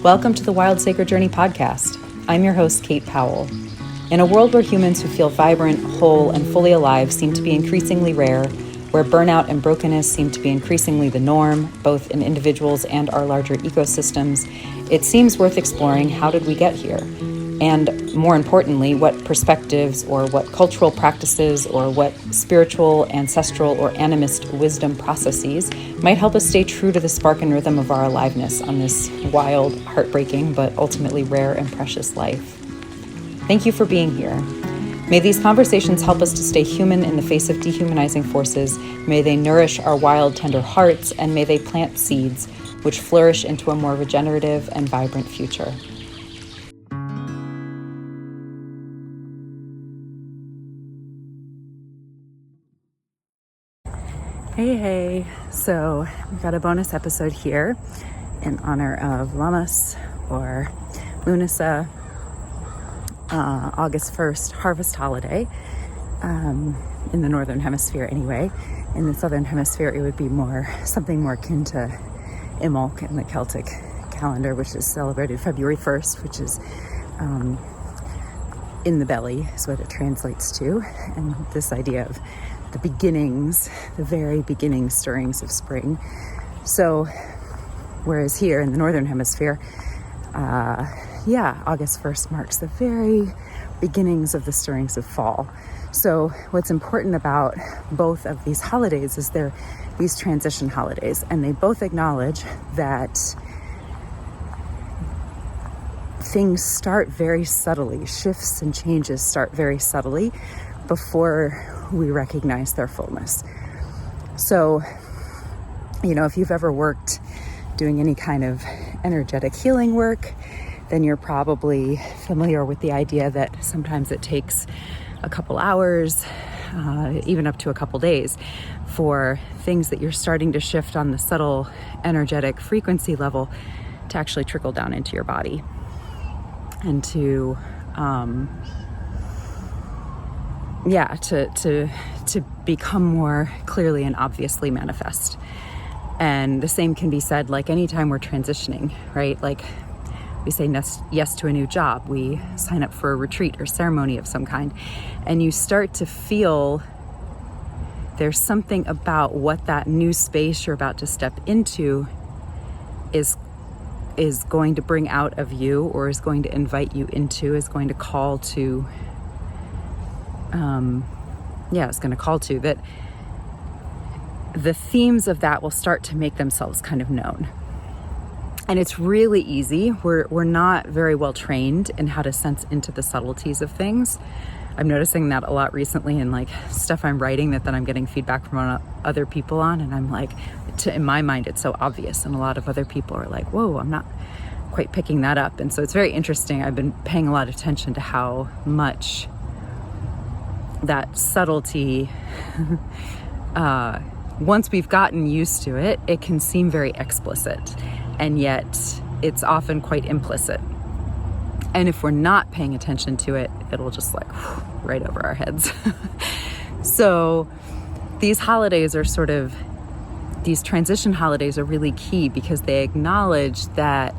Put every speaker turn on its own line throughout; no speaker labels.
Welcome to the Wild Sacred Journey podcast. I'm your host, Kate Powell. In a world where humans who feel vibrant, whole, and fully alive seem to be increasingly rare, where burnout and brokenness seem to be increasingly the norm, both in individuals and our larger ecosystems, it seems worth exploring how did we get here? And more importantly, what perspectives or what cultural practices or what spiritual, ancestral, or animist wisdom processes might help us stay true to the spark and rhythm of our aliveness on this wild, heartbreaking, but ultimately rare and precious life. Thank you for being here. May these conversations help us to stay human in the face of dehumanizing forces. May they nourish our wild, tender hearts, and may they plant seeds which flourish into a more regenerative and vibrant future. Hey. So we've got a bonus episode here in honor of Lammas or Lughnasadh, August 1st harvest holiday, in the Northern Hemisphere anyway. In the Southern Hemisphere, it would be something more akin to Imbolc in the Celtic calendar, which is celebrated February 1st, which is in the belly is what it translates to. And this idea of the beginnings, the very beginning stirrings of spring. So, whereas here in the Northern Hemisphere, August 1st marks the very beginnings of the stirrings of fall. So what's important about both of these holidays is they're these transition holidays, and they both acknowledge that things start very subtly, shifts and changes start very subtly before we recognize their fullness. So, if you've ever worked doing any kind of energetic healing work, then you're probably familiar with the idea that sometimes it takes a couple hours, even up to a couple days, for things that you're starting to shift on the subtle energetic frequency level to actually trickle down into your body and to become more clearly and obviously manifest. And the same can be said like anytime we're transitioning, right? Like we say yes to a new job, we sign up for a retreat or ceremony of some kind, and you start to feel there's something about what that new space you're about to step into is going to bring out of you, or is going to invite you into, is going to call to that the themes of that will start to make themselves kind of known. And it's really easy. We're not very well trained in how to sense into the subtleties of things. I'm noticing that a lot recently in like stuff I'm writing that then I'm getting feedback from other people on, and I'm like, in my mind it's so obvious, and a lot of other people are like, whoa, I'm not quite picking that up. And so it's very interesting. I've been paying a lot of attention to how much that subtlety, once we've gotten used to it, it can seem very explicit, and yet it's often quite implicit. And if we're not paying attention to it, it'll just like right over our heads. So these holidays are these transition holidays are really key because they acknowledge that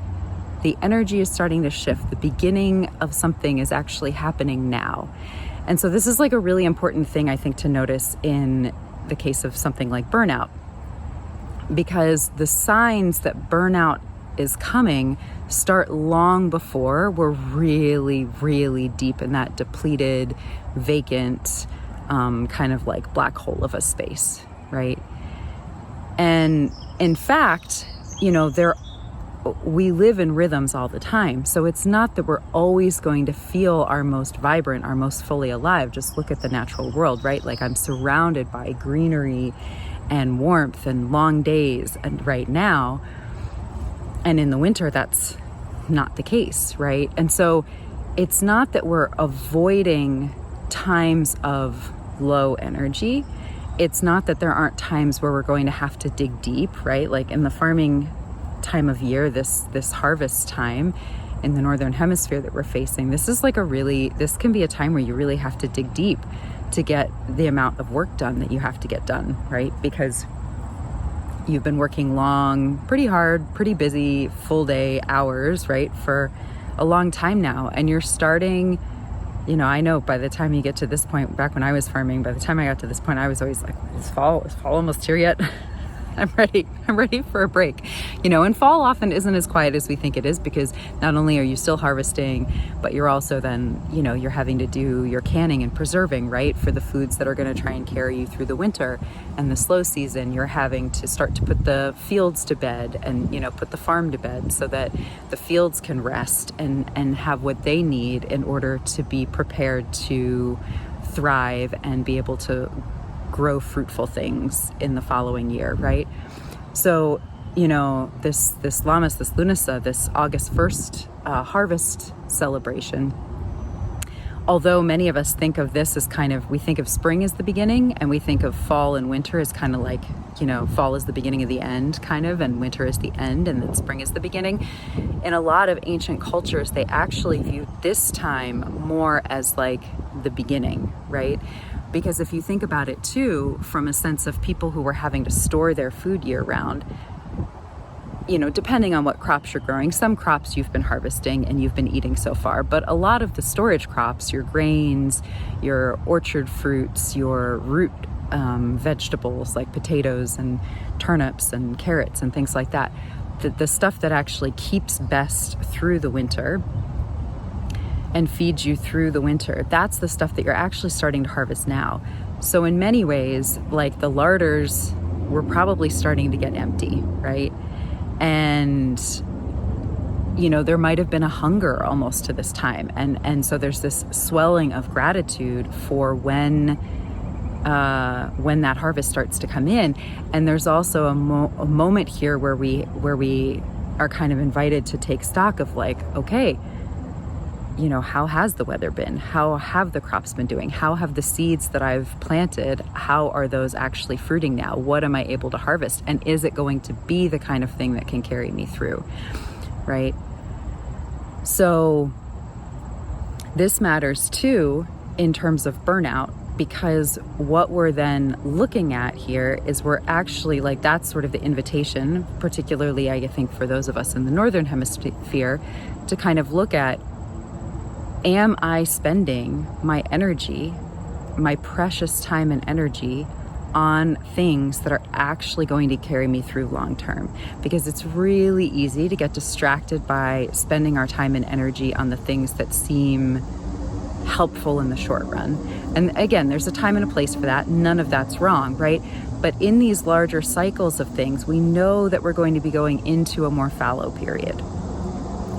the energy is starting to shift. The beginning of something is actually happening now. And so this is like a really important thing, I think, to notice in the case of something like burnout, because the signs that burnout is coming start long before we're really, really deep in that depleted, vacant, kind of like black hole of a space, right? And in fact, we live in rhythms all the time. So it's not that we're always going to feel our most vibrant, our most fully alive. Just look at the natural world, right? Like I'm surrounded by greenery and warmth and long days, and right now, and in the winter, that's not the case, right? And so it's not that we're avoiding times of low energy. It's not that there aren't times where we're going to have to dig deep, right? Like in the farming time of year, this harvest time in the Northern Hemisphere that we're facing, this can be a time where you really have to dig deep to get the amount of work done that you have to get done, right? Because You've been working long, pretty hard, pretty busy, full day hours, right, for a long time now. And you're starting, I know by the time you get to this point, back when I was farming, by the time I got to this point, I was always like, is fall almost here yet? I'm ready for a break. And fall often isn't as quiet as we think it is, because not only are you still harvesting, but you're also then, you're having to do your canning and preserving, right? For the foods that are going to try and carry you through the winter and the slow season. You're having to start to put the fields to bed and, put the farm to bed so that the fields can rest and have what they need in order to be prepared to thrive and be able to grow fruitful things in the following year, right? So, this Lammas, this Lughnasadh, this August 1st harvest celebration, although many of us think of this as we think of spring as the beginning, and we think of fall and winter as kind of like, fall is the beginning of the end, kind of, and winter is the end, and then spring is the beginning. In a lot of ancient cultures, they actually view this time more as like the beginning, right? Because if you think about it too, from a sense of people who were having to store their food year round, depending on what crops you're growing, some crops you've been harvesting and you've been eating so far, but a lot of the storage crops, your grains, your orchard fruits, your root vegetables like potatoes and turnips and carrots and things like that, the stuff that actually keeps best through the winter and feeds you through the winter, that's the stuff that you're actually starting to harvest now. So in many ways, like the larders were probably starting to get empty, right? And, there might have been a hunger almost to this time. And so there's this swelling of gratitude for when that harvest starts to come in. And there's also a moment here where we are kind of invited to take stock of like, okay, how has the weather been? How have the crops been doing? How have the seeds that I've planted, how are those actually fruiting now? What am I able to harvest? And is it going to be the kind of thing that can carry me through, right? So this matters too in terms of burnout, because what we're then looking at here is we're actually like, that's sort of the invitation, particularly I think for those of us in the Northern Hemisphere, to kind of look at, am I spending my energy, my precious time and energy on things that are actually going to carry me through long term? Because it's really easy to get distracted by spending our time and energy on the things that seem helpful in the short run. And again, there's a time and a place for that. None of that's wrong, right? But in these larger cycles of things, we know that we're going to be going into a more fallow period.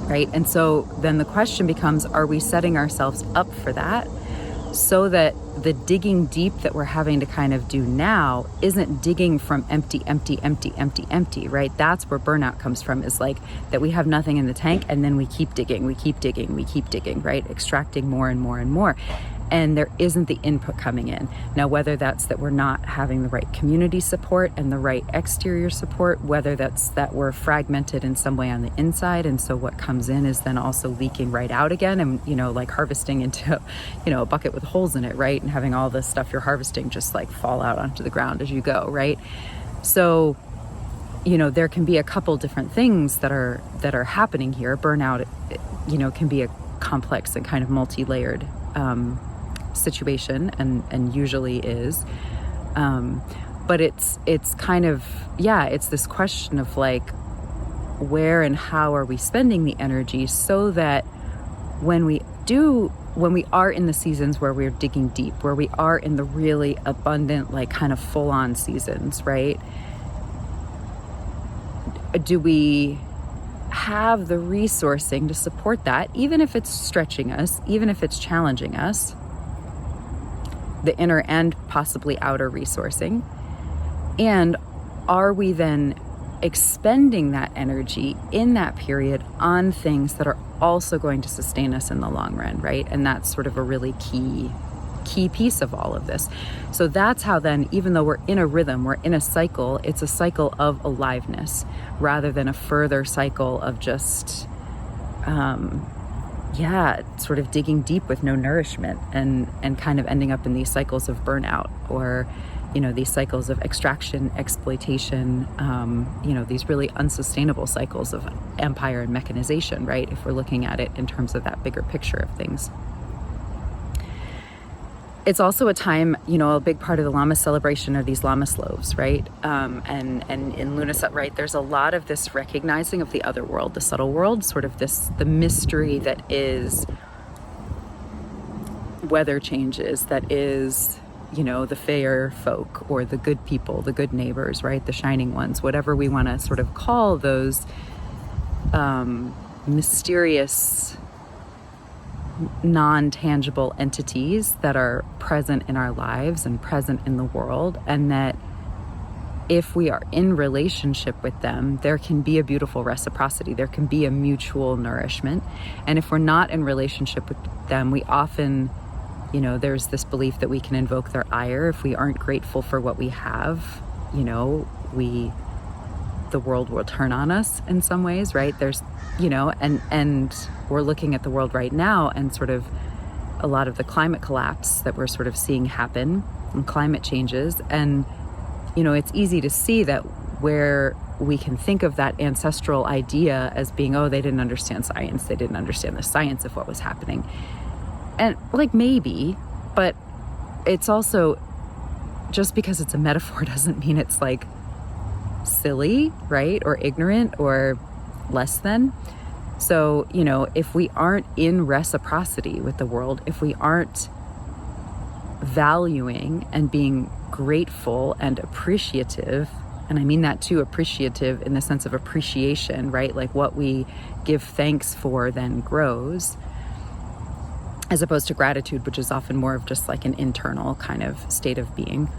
Right? And so then the question becomes, are we setting ourselves up for that so that the digging deep that we're having to kind of do now isn't digging from empty, right? That's where burnout comes from, is like that we have nothing in the tank and then we keep digging, right? Extracting more and more and more. And there isn't the input coming in. Now, whether that's that we're not having the right community support and the right exterior support, whether that's that we're fragmented in some way on the inside, and so what comes in is then also leaking right out again, and like harvesting into a bucket with holes in it, right? And having all the stuff you're harvesting just like fall out onto the ground as you go, right? So there can be a couple different things that are happening here. Burnout can be a complex and kind of multi-layered situation, and usually is, but it's kind of, it's this question of like, where and how are we spending the energy so that when we are in the seasons where we're digging deep, where we are in the really abundant, like kind of full-on seasons, right? Do we have the resourcing to support that, even if it's stretching us, even if it's challenging us, the inner and possibly outer resourcing? And are we then expending that energy in that period on things that are also going to sustain us in the long run, right? And that's sort of a really key piece of all of this. So that's how then, even though we're in a rhythm, we're in a cycle, it's a cycle of aliveness rather than a further cycle of just sort of digging deep with no nourishment and kind of ending up in these cycles of burnout or these cycles of extraction, exploitation, these really unsustainable cycles of empire and mechanization, right? If we're looking at it in terms of that bigger picture of things. It's also a time, a big part of the Lammas celebration are these Lammas loaves, right? And in Lughnasadh, right, there's a lot of this recognizing of the other world, the subtle world, sort of the mystery that is weather changes, that is, the fair folk or the good people, the good neighbors, right? The shining ones, whatever we want to sort of call those mysterious, non-tangible entities that are present in our lives and present in the world, and that if we are in relationship with them, there can be a beautiful reciprocity, there can be a mutual nourishment. And if we're not in relationship with them, we often, there's this belief that we can invoke their ire if we aren't grateful for what we have. The world will turn on us in some ways, right? There's, and we're looking at the world right now, and sort of a lot of the climate collapse that we're sort of seeing happen, and climate changes. And, it's easy to see that where we can think of that ancestral idea as being, they didn't understand science, they didn't understand the science of what was happening. And maybe, but it's also, just because it's a metaphor doesn't mean it's silly, right? Or ignorant or less than. So, if we aren't in reciprocity with the world, if we aren't valuing and being grateful and appreciative, and I mean that too, appreciative in the sense of appreciation, right? What we give thanks for then grows, as opposed to gratitude, which is often more of just an internal kind of state of being.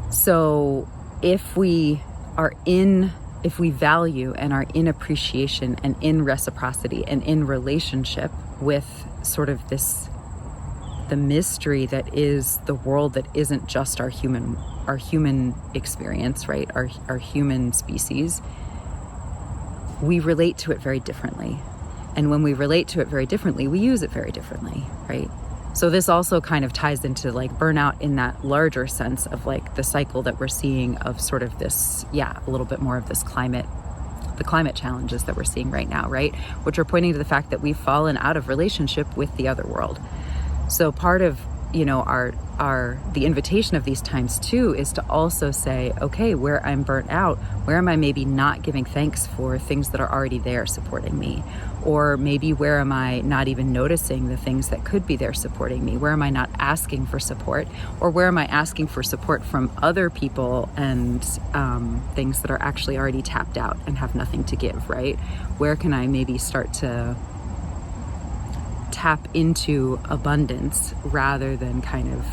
So if we value and are in appreciation and in reciprocity and in relationship with sort of the mystery that is the world, that isn't just our human experience, right? Our human species, we relate to it very differently. And when we relate to it very differently, we use it very differently, right? So this also kind of ties into burnout in that larger sense of the cycle that we're seeing of sort of this, a little bit more of this the climate challenges that we're seeing right now, right? Which are pointing to the fact that we've fallen out of relationship with the other world. So part of, the invitation of these times too is to also say, okay, where I'm burnt out, where am I maybe not giving thanks for things that are already there supporting me? Or maybe where am I not even noticing the things that could be there supporting me? Where am I not asking for support? Or where am I asking for support from other people and things that are actually already tapped out and have nothing to give, right? Where can I maybe start to tap into abundance rather than kind of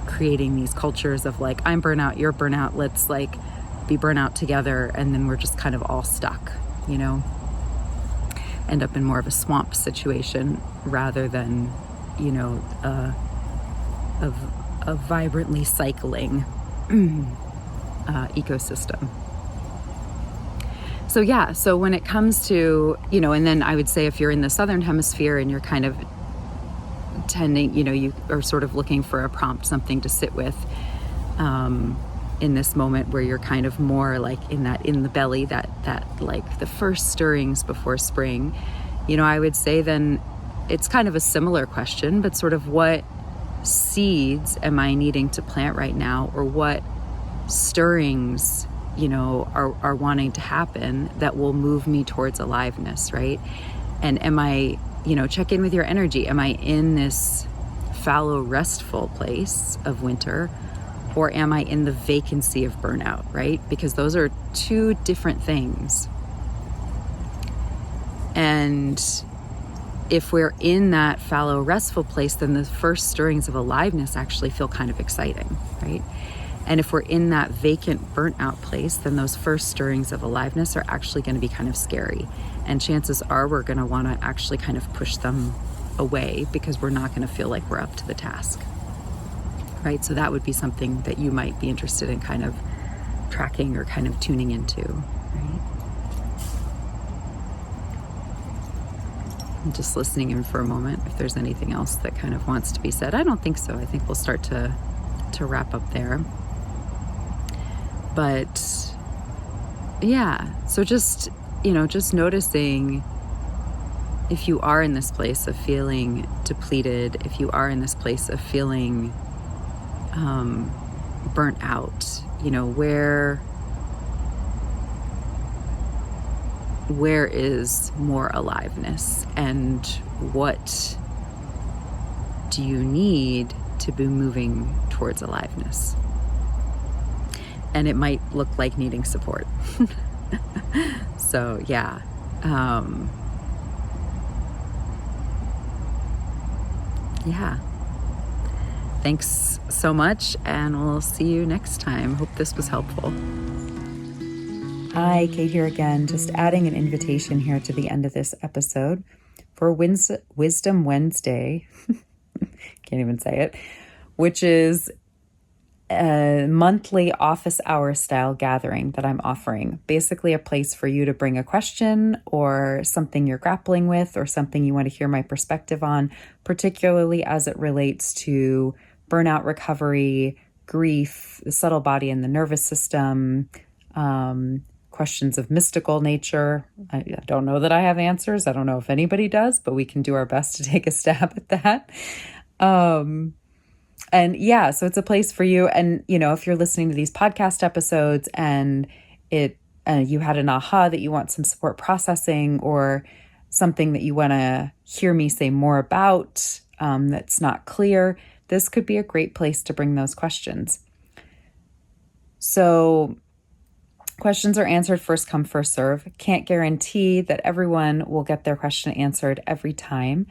creating these cultures of I'm burnout, you're burnout, let's be burnout together, and then we're just kind of all stuck, end up in more of a swamp situation rather than a vibrantly cycling ecosystem. So when it comes to, and then I would say if you're in the Southern Hemisphere and you're kind of tending, you are sort of looking for a prompt, something to sit with in this moment where you're kind of more in the belly, that the first stirrings before spring, I would say then it's kind of a similar question, but sort of what seeds am I needing to plant right now, or what stirrings are wanting to happen that will move me towards aliveness, right? And am I, check in with your energy. Am I in this fallow, restful place of winter, or am I in the vacancy of burnout, right? Because those are two different things. And if we're in that fallow, restful place, then the first stirrings of aliveness actually feel kind of exciting, right? And if we're in that vacant, burnt out place, then those first stirrings of aliveness are actually going to be kind of scary. And chances are we're going to want to actually kind of push them away because we're not going to feel like we're up to the task, right? So that would be something that you might be interested in kind of tracking or kind of tuning into, right? I'm just listening in for a moment if there's anything else that kind of wants to be said. I don't think so. I think we'll start to to wrap up there. But yeah, so just noticing if you are in this place of feeling depleted, if you are in this place of feeling burnt out, where is more aliveness, and what do you need to be moving towards aliveness? And it might look like needing support. So yeah. Yeah. Thanks so much, and we'll see you next time. Hope this was helpful. Hi, Kate here again, just adding an invitation here to the end of this episode for Wisdom Wednesday. Can't even say it, which is a monthly office hour style gathering that I'm offering. Basically a place for you to bring a question or something you're grappling with or something you want to hear my perspective on, particularly as it relates to burnout recovery, grief, the subtle body and the nervous system, questions of mystical nature. I don't know that I have answers. I don't know if anybody does, but we can do our best to take a stab at that. And yeah, so it's a place for you. And, if you're listening to these podcast episodes and you had an aha that you want some support processing, or something that you want to hear me say more about that's not clear, this could be a great place to bring those questions. So questions are answered first come, first serve. Can't guarantee that everyone will get their question answered every time.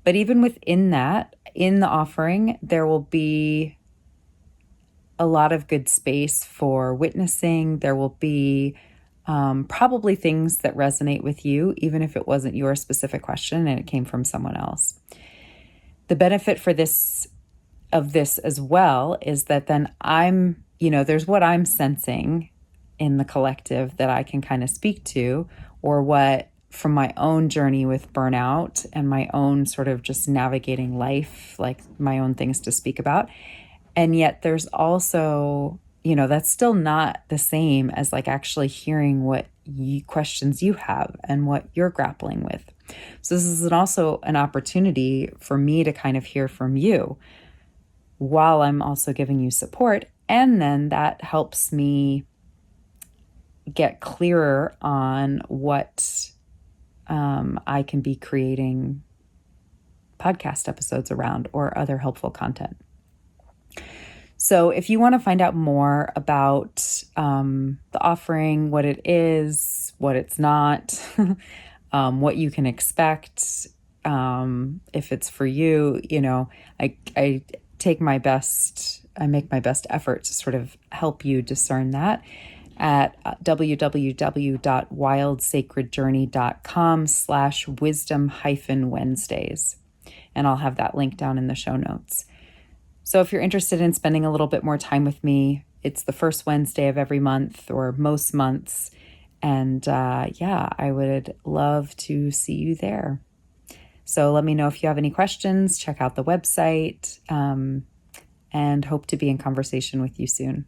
But even within that, in the offering, there will be a lot of good space for witnessing. There will be probably things that resonate with you, even if it wasn't your specific question and it came from someone else. The benefit for this as well is that then there's what I'm sensing in the collective that I can kind of speak to, or what from my own journey with burnout and my own sort of just navigating life, like my own things to speak about. And yet there's also, that's still not the same as like actually hearing what questions you have and what you're grappling with. So this is also an opportunity for me to kind of hear from you while I'm also giving you support. And then that helps me get clearer on what I can be creating podcast episodes around or other helpful content. So if you want to find out more about the offering, what it is, what it's not, what you can expect, if it's for you, I make my best effort to sort of help you discern that at www.wildsacredjourney.com/wisdom-Wednesdays. And I'll have that link down in the show notes. So if you're interested in spending a little bit more time with me, it's the first Wednesday of every month or most months. And I would love to see you there. So let me know if you have any questions. Check out the website, and hope to be in conversation with you soon.